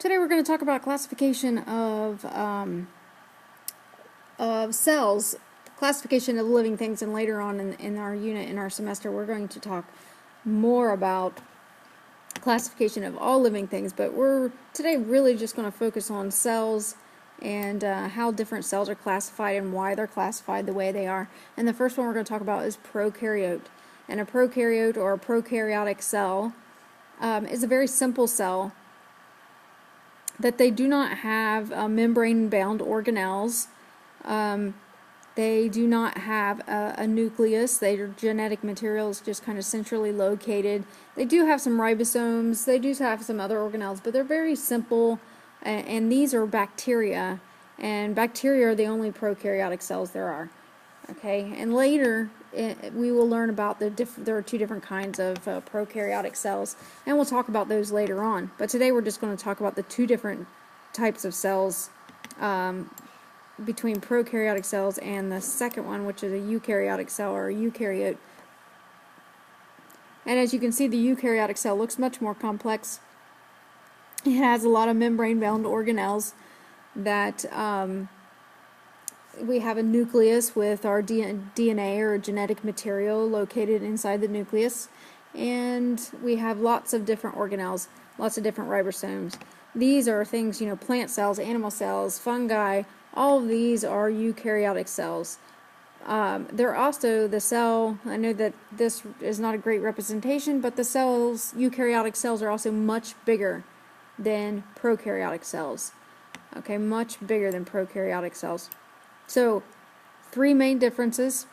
Today we're going to talk about classification of cells, classification of living things, and later on in our unit, in our semester, we're going to talk more about classification of all living things, but we're today really just going to focus on cells and how different cells are classified and why they're classified the way they are. And the first one we're going to talk about is prokaryote. And a prokaryote, or a prokaryotic cell, is a very simple cell that they do not have membrane-bound organelles. They do not have a nucleus. Their genetic material is just kind of centrally located. They do have some ribosomes. They do have some other organelles, but they're very simple. And these are bacteria. And bacteria are the only prokaryotic cells there are. Okay, and later we will learn about there are two different kinds of prokaryotic cells, and we'll talk about those later on. But today we're just going to talk about the two different types of cells between prokaryotic cells and the second one, which is a eukaryotic cell, or a eukaryote. And as you can see, the eukaryotic cell looks much more complex. It has a lot of membrane-bound organelles that we have a nucleus with our DNA, or genetic material, located inside the nucleus, and we have lots of different organelles, lots of different ribosomes. These are things, plant cells, animal cells, fungi. All of these are eukaryotic cells. They're also the cell, I know that this is not a great representation, but the eukaryotic cells are also much bigger than prokaryotic cells. Okay, much bigger than prokaryotic cells. So, three main differences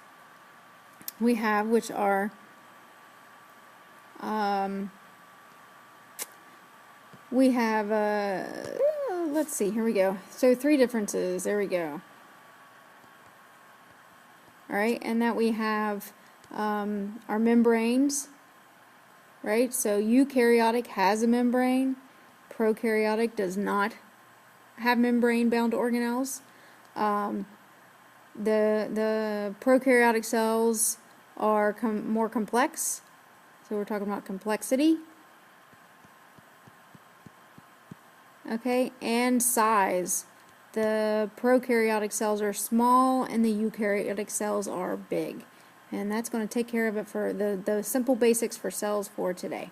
we have, which are we have let's see, here we go. So three differences, there we go. Alright, and that we have our membranes, right? So eukaryotic has a membrane, prokaryotic does not have membrane-bound organelles. The prokaryotic cells are more complex, so we're talking about complexity. Okay, and size. The prokaryotic cells are small and the eukaryotic cells are big. And that's going to take care of it for the simple basics for cells for today.